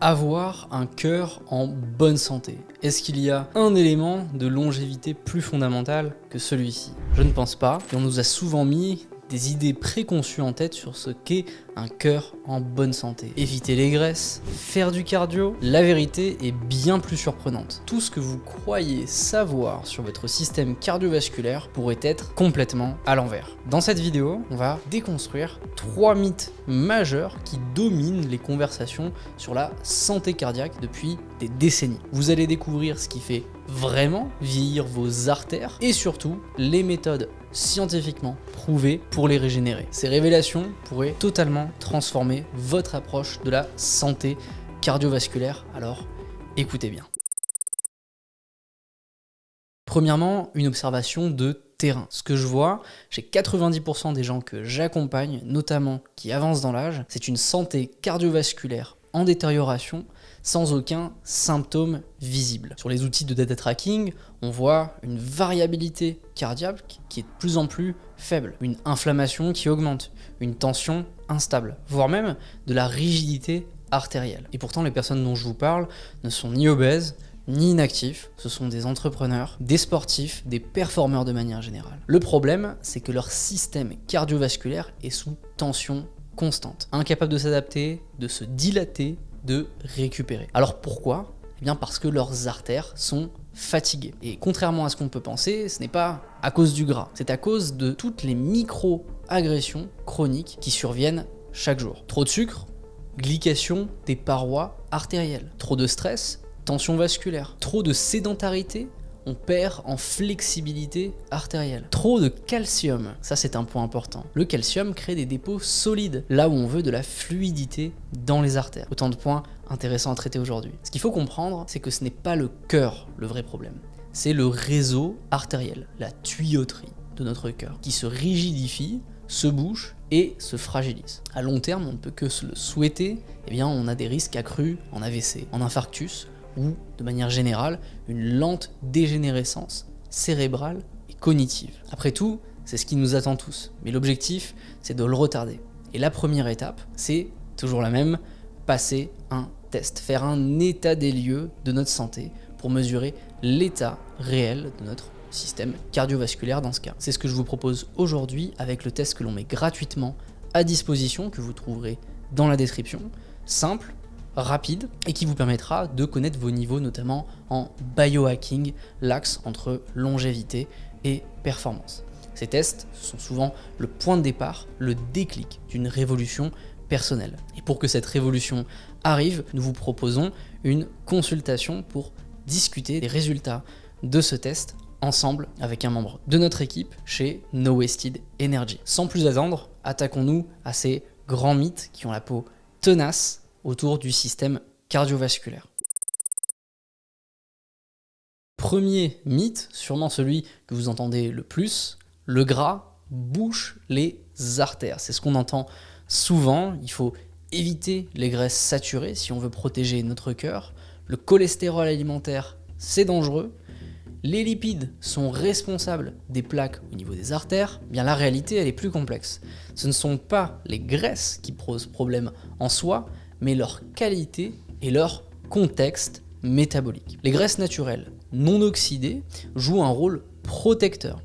Avoir un cœur en bonne santé. Est-ce qu'il y a un élément de longévité plus fondamental que celui-ci? Je ne pense pas, et on nous a souvent mis des idées préconçues en tête sur ce qu'est un cœur en bonne santé. Éviter les graisses, faire du cardio, la vérité est bien plus surprenante. Tout ce que vous croyez savoir sur votre système cardiovasculaire pourrait être complètement à l'envers. Dans cette vidéo, on va déconstruire 3 mythes majeurs qui dominent les conversations sur la santé cardiaque depuis des décennies. Vous allez découvrir ce qui fait vraiment vieillir vos artères et surtout les méthodes scientifiquement prouvées pour les régénérer. Ces révélations pourraient totalement transformer votre approche de la santé cardiovasculaire, alors écoutez bien. Premièrement, une observation de terrain. Ce que je vois chez 90% des gens que j'accompagne, notamment qui avancent dans l'âge, c'est une santé cardiovasculaire en détérioration sans aucun symptôme visible. Sur les outils de data tracking, on voit une variabilité cardiaque qui est de plus en plus faible, une inflammation qui augmente, une tension instable, voire même de la rigidité artérielle. Et pourtant, les personnes dont je vous parle ne sont ni obèses, ni inactifs, ce sont des entrepreneurs, des sportifs, des performeurs de manière générale. Le problème, c'est que leur système cardiovasculaire est sous tension constante, incapable de s'adapter, de se dilater, de récupérer. Alors pourquoi ? Eh bien parce que leurs artères sont fatiguées. Et contrairement à ce qu'on peut penser, ce n'est pas à cause du gras, c'est à cause de toutes les micro-agressions chroniques qui surviennent chaque jour. Trop de sucre, glycation des parois artérielles, trop de stress, tension vasculaire, trop de sédentarité, on perd en flexibilité artérielle. Trop de calcium, ça c'est un point important. Le calcium crée des dépôts solides, là où on veut de la fluidité dans les artères. Autant de points intéressants à traiter aujourd'hui. Ce qu'il faut comprendre, c'est que ce n'est pas le cœur le vrai problème. C'est le réseau artériel, la tuyauterie de notre cœur, qui se rigidifie, se bouche et se fragilise. À long terme, on ne peut que se le souhaiter, eh bien on a des risques accrus en AVC, en infarctus, ou, de manière générale, une lente dégénérescence cérébrale et cognitive. Après tout, c'est ce qui nous attend tous, mais l'objectif, c'est de le retarder. Et la première étape, c'est toujours la même, passer un test, faire un état des lieux de notre santé pour mesurer l'état réel de notre système cardiovasculaire dans ce cas. C'est ce que je vous propose aujourd'hui avec le test que l'on met gratuitement à disposition, que vous trouverez dans la description. Simple, rapide et qui vous permettra de connaître vos niveaux, notamment en biohacking, l'axe entre longévité et performance. Ces tests sont souvent le point de départ, le déclic d'une révolution personnelle. Et pour que cette révolution arrive, nous vous proposons une consultation pour discuter des résultats de ce test ensemble avec un membre de notre équipe chez No Wasted Energy. Sans plus attendre, attaquons-nous à ces grands mythes qui ont la peau tenace autour du système cardiovasculaire. Premier mythe, sûrement celui que vous entendez le plus, le gras bouche les artères. C'est ce qu'on entend souvent, il faut éviter les graisses saturées si on veut protéger notre cœur. Le cholestérol alimentaire, c'est dangereux. Les lipides sont responsables des plaques au niveau des artères. Bien, la réalité, elle est plus complexe. Ce ne sont pas les graisses qui posent problème en soi, mais leur qualité et leur contexte métabolique. Les graisses naturelles non oxydées jouent un rôle protecteur.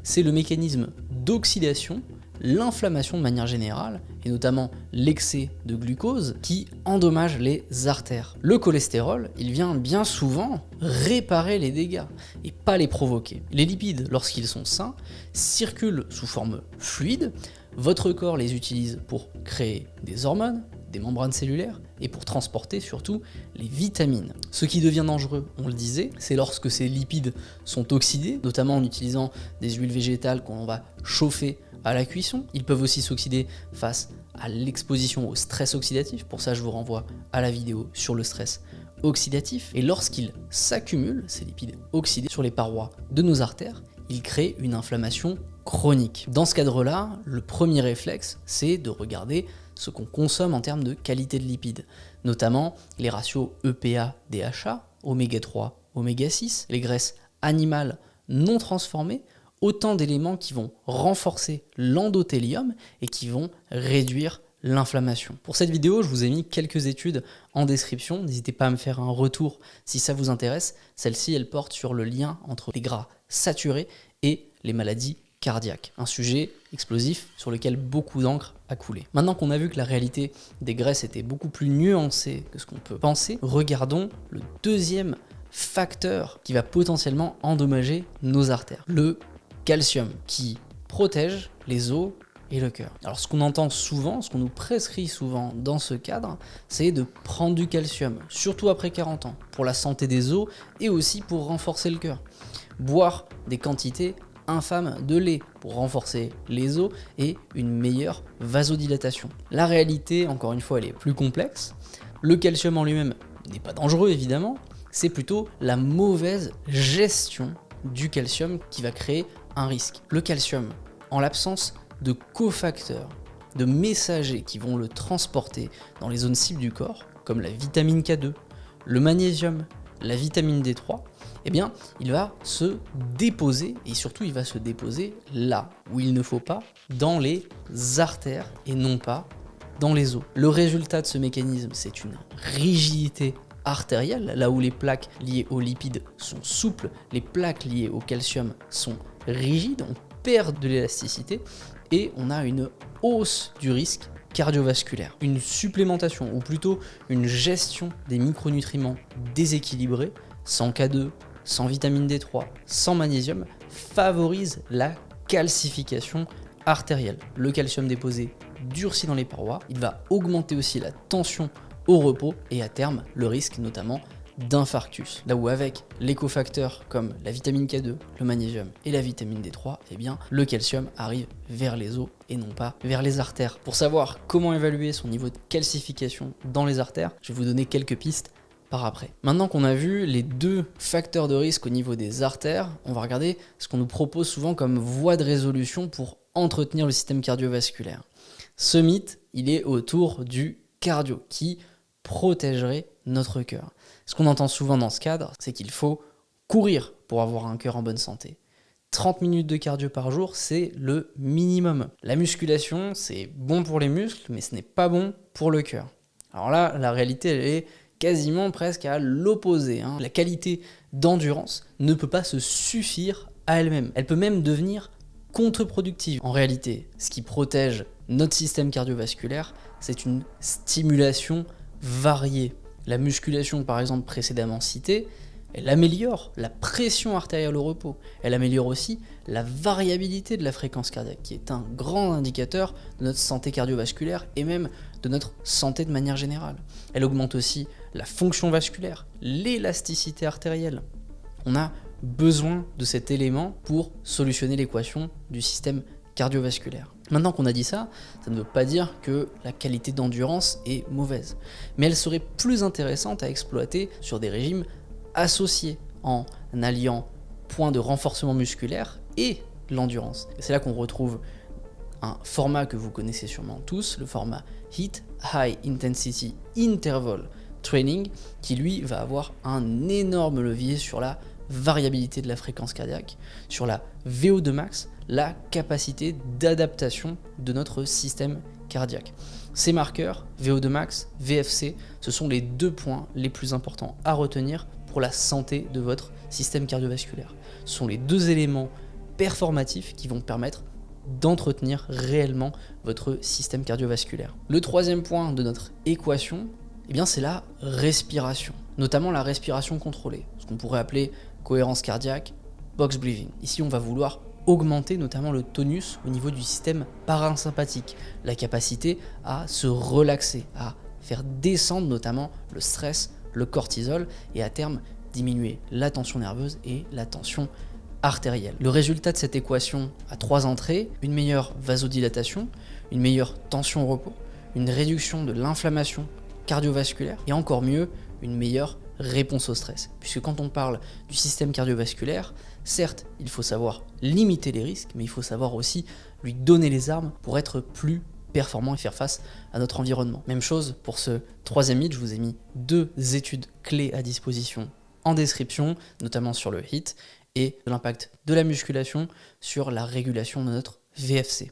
C'est le mécanisme d'oxydation, l'inflammation de manière générale, et notamment l'excès de glucose, qui endommage les artères. Le cholestérol, il vient bien souvent réparer les dégâts et pas les provoquer. Les lipides, lorsqu'ils sont sains, circulent sous forme fluide. Votre corps les utilise pour créer des hormones, des membranes cellulaires et pour transporter surtout les vitamines. Ce qui devient dangereux, on le disait, c'est lorsque ces lipides sont oxydés, notamment en utilisant des huiles végétales qu'on va chauffer à la cuisson. Ils peuvent aussi s'oxyder face à l'exposition au stress oxydatif. Pour ça, je vous renvoie à la vidéo sur le stress oxydatif. Et lorsqu'ils s'accumulent, ces lipides oxydés sur les parois de nos artères, ils créent une inflammation chronique. Dans ce cadre-là, le premier réflexe, c'est de regarder ce qu'on consomme en termes de qualité de lipides, notamment les ratios EPA-DHA, oméga 3, oméga 6, les graisses animales non transformées, autant d'éléments qui vont renforcer l'endothélium et qui vont réduire l'inflammation. Pour cette vidéo, je vous ai mis quelques études en description. N'hésitez pas à me faire un retour si ça vous intéresse. Celle-ci, elle porte sur le lien entre les gras saturés et les maladies cardiaques. Un sujet explosif sur lequel beaucoup d'encre a coulé. Maintenant qu'on a vu que la réalité des graisses était beaucoup plus nuancée que ce qu'on peut penser, regardons le deuxième facteur qui va potentiellement endommager nos artères. Le calcium, qui protège les os et le cœur. Alors ce qu'on entend souvent, ce qu'on nous prescrit souvent dans ce cadre, c'est de prendre du calcium, surtout après 40 ans, pour la santé des os et aussi pour renforcer le cœur. Boire des quantités infâmes de lait pour renforcer les os et une meilleure vasodilatation. La réalité, encore une fois, elle est plus complexe. Le calcium en lui-même n'est pas dangereux évidemment, c'est plutôt la mauvaise gestion du calcium qui va créer un risque. Le calcium, en l'absence de cofacteurs, de messagers qui vont le transporter dans les zones cibles du corps, comme la vitamine K2, le magnésium, la vitamine D3, eh bien, il va se déposer, et surtout il va se déposer là où il ne faut pas, dans les artères et non pas dans les os. Le résultat de ce mécanisme, c'est une rigidité artérielle, là où les plaques liées aux lipides sont souples, les plaques liées au calcium sont rigides, on perd de l'élasticité et on a une hausse du risque cardiovasculaire. Une supplémentation, ou plutôt une gestion des micronutriments déséquilibrés, sans K2, sans vitamine D3, sans magnésium, favorise la calcification artérielle. Le calcium déposé durcit dans les parois, il va augmenter aussi la tension au repos et à terme le risque notamment d'infarctus. Là où avec les cofacteurs comme la vitamine K2, le magnésium et la vitamine D3, eh bien le calcium arrive vers les os et non pas vers les artères. Pour savoir comment évaluer son niveau de calcification dans les artères, je vais vous donner quelques pistes par après. Maintenant qu'on a vu les deux facteurs de risque au niveau des artères, on va regarder ce qu'on nous propose souvent comme voie de résolution pour entretenir le système cardiovasculaire. Ce mythe, il est autour du cardio qui protégerait notre cœur. Ce qu'on entend souvent dans ce cadre, c'est qu'il faut courir pour avoir un cœur en bonne santé. 30 minutes de cardio par jour, c'est le minimum. La musculation, c'est bon pour les muscles, mais ce n'est pas bon pour le cœur. Alors là, la réalité, elle est quasiment presque à l'opposé. La qualité d'endurance ne peut pas se suffire à elle-même. Elle peut même devenir contre-productive. En réalité, ce qui protège notre système cardiovasculaire, c'est une stimulation variée. La musculation, par exemple, précédemment citée, elle améliore la pression artérielle au repos. Elle améliore aussi la variabilité de la fréquence cardiaque, qui est un grand indicateur de notre santé cardiovasculaire et même de notre santé de manière générale. Elle augmente aussi la fonction vasculaire, l'élasticité artérielle. On a besoin de cet élément pour solutionner l'équation du système cardiovasculaire. Maintenant qu'on a dit ça, ça ne veut pas dire que la qualité d'endurance est mauvaise, mais elle serait plus intéressante à exploiter sur des régimes associés en alliant points de renforcement musculaire et l'endurance. C'est là qu'on retrouve un format que vous connaissez sûrement tous, le format HIIT, High Intensity Interval Training, qui lui va avoir un énorme levier sur la variabilité de la fréquence cardiaque, sur la VO2 max, la capacité d'adaptation de notre système cardiaque. Ces marqueurs, VO2 max, VFC, ce sont les deux points les plus importants à retenir pour la santé de votre système cardiovasculaire. Ce sont les deux éléments performatifs qui vont permettre d'entretenir réellement votre système cardiovasculaire. Le troisième point de notre équation, eh bien, c'est la respiration, notamment la respiration contrôlée, ce qu'on pourrait appeler cohérence cardiaque, box breathing. Ici, on va vouloir augmenter notamment le tonus au niveau du système parasympathique, la capacité à se relaxer, à faire descendre notamment le stress, le cortisol et à terme diminuer la tension nerveuse et la tension artérielle. Le résultat de cette équation à 3 entrées, une meilleure vasodilatation, une meilleure tension au repos, une réduction de l'inflammation cardiovasculaire et encore mieux, une meilleure réponse au stress. Puisque quand on parle du système cardiovasculaire, certes, il faut savoir limiter les risques, mais il faut savoir aussi lui donner les armes pour être plus performant et faire face à notre environnement. Même chose pour ce troisième mythe, je vous ai mis 2 études clés à disposition en description, notamment sur le HIIT et l'impact de la musculation sur la régulation de notre VFC.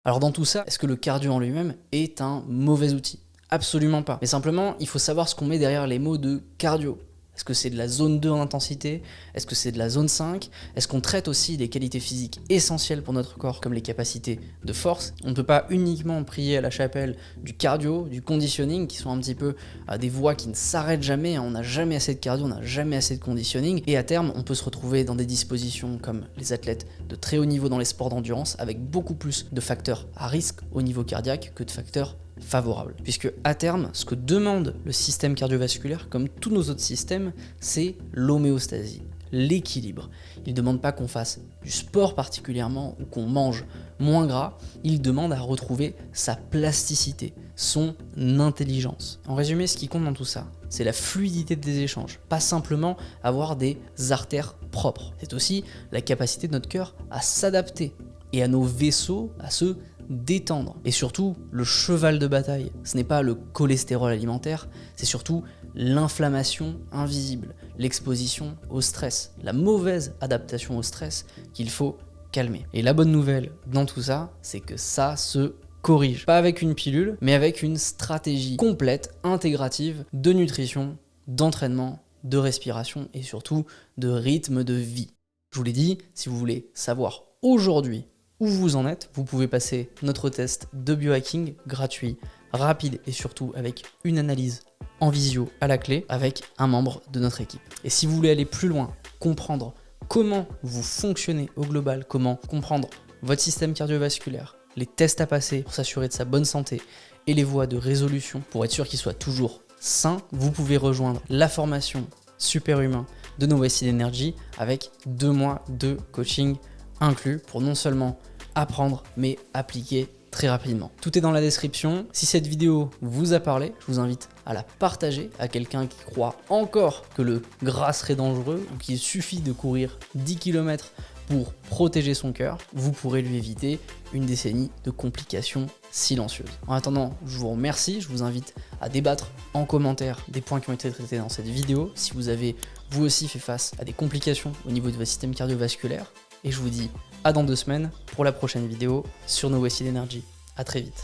Alors dans tout ça, est-ce que le cardio en lui-même est un mauvais outil? Absolument pas. Mais simplement, il faut savoir ce qu'on met derrière les mots de cardio. Est-ce que c'est de la zone 2 en intensité? Est-ce que c'est de la zone 5? Est-ce qu'on traite aussi des qualités physiques essentielles pour notre corps, comme les capacités de force? On ne peut pas uniquement prier à la chapelle du cardio, du conditioning, qui sont un petit peu des voies qui ne s'arrêtent jamais. On n'a jamais assez de cardio, on n'a jamais assez de conditioning. Et à terme, on peut se retrouver dans des dispositions comme les athlètes de très haut niveau dans les sports d'endurance, avec beaucoup plus de facteurs à risque au niveau cardiaque que de facteurs favorable. Puisque à terme, ce que demande le système cardiovasculaire, comme tous nos autres systèmes, c'est l'homéostasie, l'équilibre. Il ne demande pas qu'on fasse du sport particulièrement ou qu'on mange moins gras, il demande à retrouver sa plasticité, son intelligence. En résumé, ce qui compte dans tout ça, c'est la fluidité des échanges, pas simplement avoir des artères propres. C'est aussi la capacité de notre cœur à s'adapter et à nos vaisseaux à se détendre. Et surtout, le cheval de bataille, ce n'est pas le cholestérol alimentaire, c'est surtout l'inflammation invisible, l'exposition au stress, la mauvaise adaptation au stress qu'il faut calmer. Et la bonne nouvelle dans tout ça, c'est que ça se corrige. Pas avec une pilule, mais avec une stratégie complète, intégrative de nutrition, d'entraînement, de respiration et surtout de rythme de vie. Je vous l'ai dit, si vous voulez savoir aujourd'hui où vous en êtes, vous pouvez passer notre test de biohacking gratuit, rapide et surtout avec une analyse en visio à la clé avec un membre de notre équipe. Et si vous voulez aller plus loin, comprendre comment vous fonctionnez au global, comment comprendre votre système cardiovasculaire, les tests à passer pour s'assurer de sa bonne santé et les voies de résolution pour être sûr qu'il soit toujours sain, vous pouvez rejoindre la formation Superhumain de No Wasted Energy avec 2 mois de coaching inclus pour non seulement apprendre mais appliquer très rapidement. Tout est dans la description. Si cette vidéo vous a parlé, je vous invite à la partager à quelqu'un qui croit encore que le gras serait dangereux ou qu'il suffit de courir 10 km pour protéger son cœur. Vous pourrez lui éviter une décennie de complications silencieuses. En attendant, je vous remercie. Je vous invite à débattre en commentaire des points qui ont été traités dans cette vidéo. Si vous avez vous aussi fait face à des complications au niveau de votre système cardiovasculaire. Et je vous dis à dans 2 semaines pour la prochaine vidéo sur No Wasted Energy. À très vite.